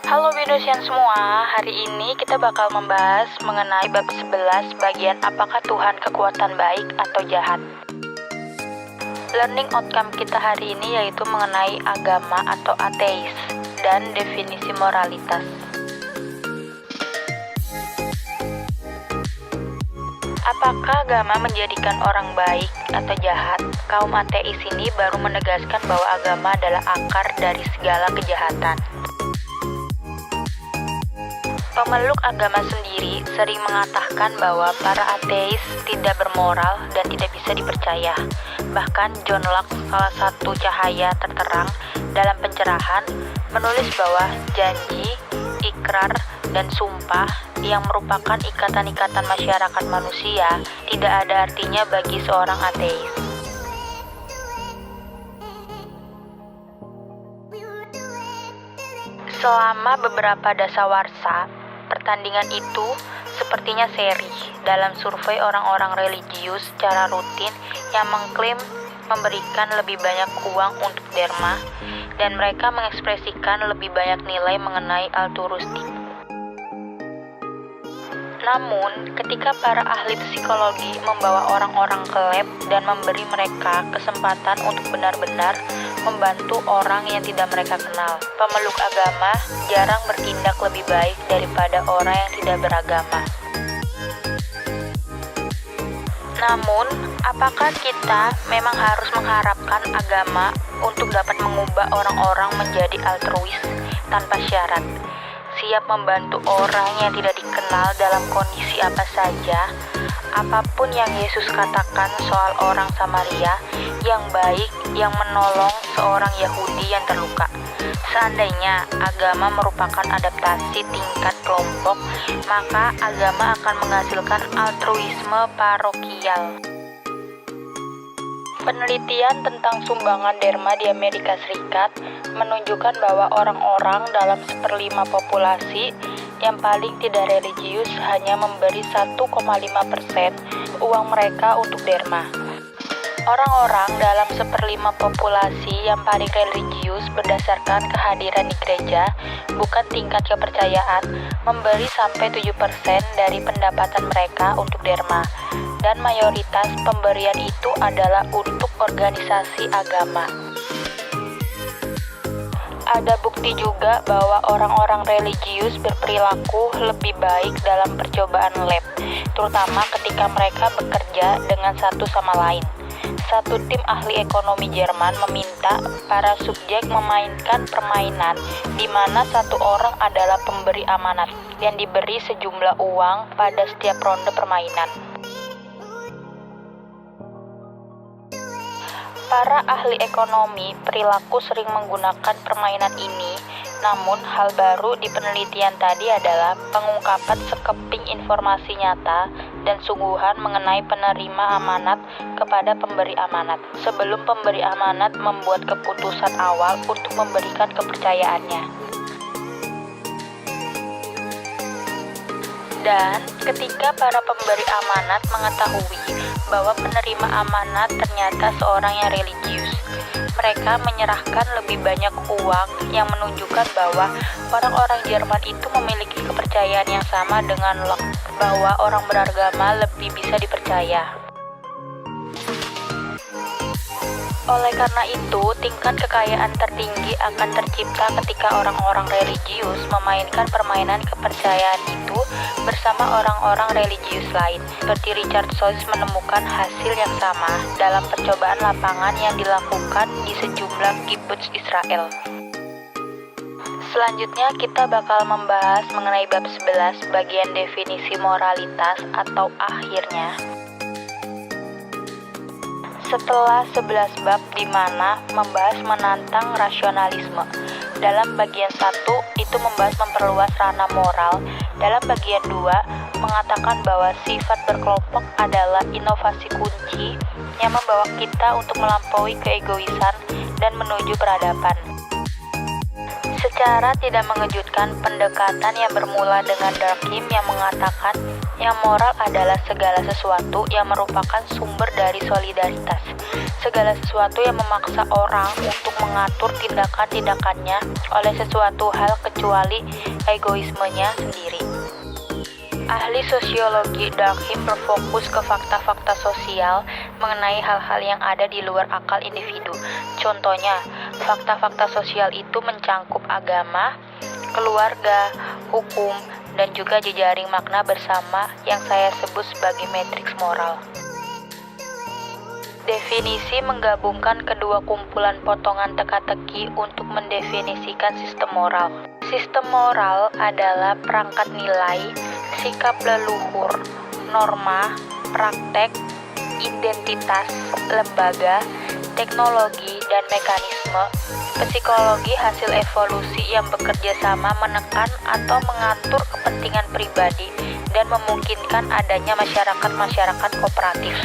Halo Binosian semua, hari ini kita bakal membahas mengenai bab 11 bagian apakah Tuhan kekuatan baik atau jahat. Learning outcome kita hari ini yaitu mengenai agama atau ateis dan definisi moralitas. Apakah agama menjadikan orang baik atau jahat? Kaum ateis ini baru menegaskan bahwa agama adalah akar dari segala kejahatan. Pemeluk agama sendiri sering mengatakan bahwa para ateis tidak bermoral dan tidak bisa dipercaya. Bahkan John Locke, salah satu cahaya terterang dalam pencerahan, menulis bahwa janji, ikrar, dan sumpah yang merupakan ikatan-ikatan masyarakat manusia tidak ada artinya bagi seorang ateis. Selama beberapa dasawarsa, pertandingan itu sepertinya seri dalam survei orang-orang religius secara rutin yang mengklaim memberikan lebih banyak uang untuk derma dan mereka mengekspresikan lebih banyak nilai mengenai altruistik. Namun, ketika para ahli psikologi membawa orang-orang ke lab dan memberi mereka kesempatan untuk benar-benar membantu orang yang tidak mereka kenal, pemeluk agama jarang bertindak lebih baik daripada orang yang tidak beragama. Namun, apakah kita memang harus mengharapkan agama untuk dapat mengubah orang-orang menjadi altruis tanpa syarat? Siap membantu orang yang tidak dikenal dalam kondisi apa saja, apapun yang Yesus katakan soal orang Samaria yang baik yang menolong seorang Yahudi yang terluka. Seandainya agama merupakan adaptasi tingkat kelompok, maka agama akan menghasilkan altruisme parokial. Penelitian tentang sumbangan derma di Amerika Serikat menunjukkan bahwa orang-orang dalam 1/5 populasi yang paling tidak religius hanya memberi 1,5% uang mereka untuk derma. Orang-orang dalam 1/5 populasi yang paling religius berdasarkan kehadiran di gereja, bukan tingkat kepercayaan, memberi sampai 7% dari pendapatan mereka untuk derma. Dan mayoritas pemberian itu adalah untuk organisasi agama. Ada bukti juga bahwa orang-orang religius berperilaku lebih baik dalam percobaan lab, terutama ketika mereka bekerja dengan satu sama lain. Satu tim ahli ekonomi Jerman meminta para subjek memainkan permainan di mana satu orang adalah pemberi amanat yang diberi sejumlah uang pada setiap ronde permainan. Para ahli ekonomi perilaku sering menggunakan permainan ini, namun hal baru di penelitian tadi adalah pengungkapan sekeping informasi nyata dan sungguhan mengenai penerima amanat kepada pemberi amanat, sebelum pemberi amanat membuat keputusan awal untuk memberikan kepercayaannya. Dan ketika para pemberi amanat mengetahui bahwa penerima amanat ternyata seorang yang religius, mereka menyerahkan lebih banyak uang yang menunjukkan bahwa orang-orang Jerman itu memiliki kepercayaan yang sama dengan Locke, bahwa orang beragama lebih bisa dipercaya. Oleh karena itu, tingkat kekayaan tertinggi akan tercipta ketika orang-orang religius memainkan permainan kepercayaan itu bersama orang-orang religius lain. Seperti Richard Soys menemukan hasil yang sama dalam percobaan lapangan yang dilakukan di sejumlah kibbutz Israel. Selanjutnya kita bakal membahas mengenai bab 11 bagian definisi moralitas atau akhirnya. Setelah 11 bab di mana membahas menantang rasionalisme. Dalam bagian 1 itu membahas memperluas ranah moral. Dalam bagian 2 mengatakan bahwa sifat berkelompok adalah inovasi kunci yang membawa kita untuk melampaui keegoisan dan menuju peradaban. Secara tidak mengejutkan, pendekatan yang bermula dengan Durkheim yang mengatakan Yang moral adalah segala sesuatu yang merupakan sumber dari solidaritas. Segala sesuatu yang memaksa orang untuk mengatur tindakan-tindakannya oleh sesuatu hal kecuali egoismenya sendiri. Ahli sosiologi Durkheim berfokus ke fakta-fakta sosial mengenai hal-hal yang ada di luar akal individu. Contohnya, fakta-fakta sosial itu mencangkup agama, keluarga, hukum, dan juga jejaring makna bersama yang saya sebut sebagai matriks moral. Definisi menggabungkan kedua kumpulan potongan teka-teki untuk mendefinisikan sistem moral. Sistem moral adalah perangkat nilai, sikap leluhur, norma, praktek, identitas, lembaga, teknologi, dan mekanisme psikologi hasil evolusi yang bekerja sama menekan atau mengatur kepentingan pribadi dan memungkinkan adanya masyarakat-masyarakat kooperatif.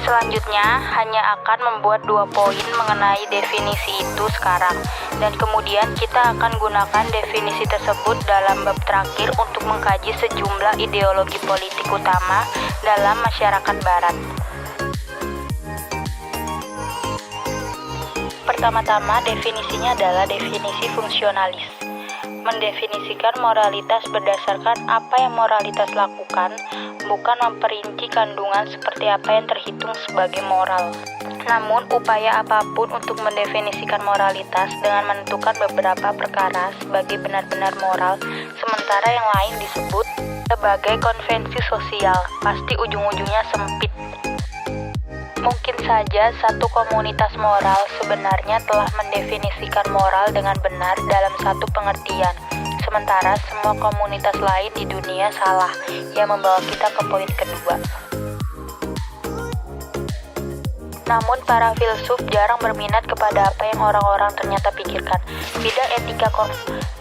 Selanjutnya, hanya akan membuat 2 poin mengenai definisi itu sekarang, dan kemudian kita akan gunakan definisi tersebut dalam bab terakhir untuk mengkaji sejumlah ideologi politik utama dalam masyarakat Barat. Pertama-tama, definisinya adalah definisi fungsionalis. Mendefinisikan moralitas berdasarkan apa yang moralitas lakukan, bukan memperinci kandungan seperti apa yang terhitung sebagai moral. Namun, upaya apapun untuk mendefinisikan moralitas dengan menentukan beberapa perkara sebagai benar-benar moral, sementara yang lain disebut sebagai konvensi sosial, pasti ujung-ujungnya sempit. Mungkin saja satu komunitas moral sebenarnya telah mendefinisikan moral dengan benar dalam satu pengertian, sementara semua komunitas lain di dunia salah, yang membawa kita ke poin kedua. Namun para filsuf jarang berminat kepada apa yang orang-orang ternyata pikirkan.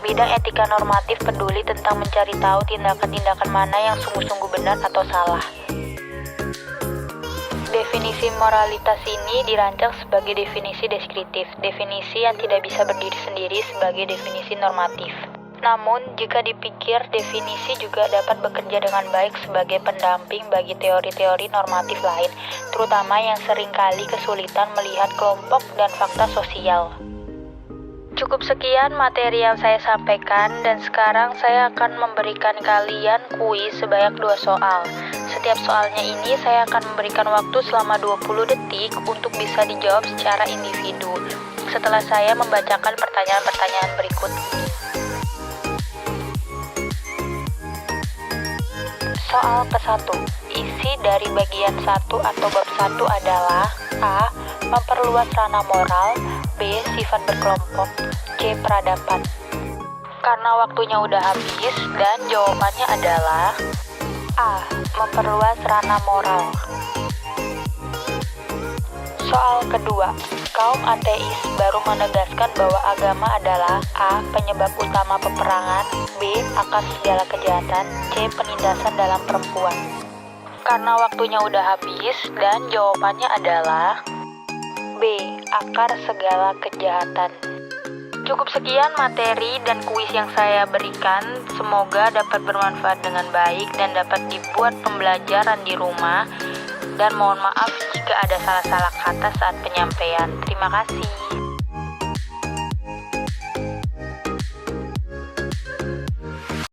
Bidang etika normatif peduli tentang mencari tahu tindakan-tindakan mana yang sungguh-sungguh benar atau salah. Definisi moralitas ini dirancang sebagai definisi deskriptif, definisi yang tidak bisa berdiri sendiri sebagai definisi normatif. Namun, jika dipikir, definisi juga dapat bekerja dengan baik sebagai pendamping bagi teori-teori normatif lain, terutama yang seringkali kesulitan melihat kelompok dan fakta sosial. Cukup sekian materi yang saya sampaikan, dan sekarang saya akan memberikan kalian kuis sebanyak 2 soal. Setiap soalnya ini saya akan memberikan waktu selama 20 detik untuk bisa dijawab secara individu, setelah saya membacakan pertanyaan-pertanyaan berikut. Soal ke-1. Isi dari bagian 1 atau bab 1 adalah A. Memperluas ranah moral, B. Sifat berkelompok, C. Peradaban. Karena waktunya udah habis dan jawabannya adalah A. Memperluas ranah moral. Soal kedua. Kaum ateis baru menegaskan bahwa agama adalah A. Penyebab utama peperangan, B. Akar segala kejahatan, C. Penindasan dalam perempuan. Karena waktunya udah habis dan jawabannya adalah B. Akar segala kejahatan. Cukup sekian materi dan kuis yang saya berikan. Semoga dapat bermanfaat dengan baik dan dapat dibuat pembelajaran di rumah. Dan mohon maaf jika ada salah-salah kata saat penyampaian. Terima kasih.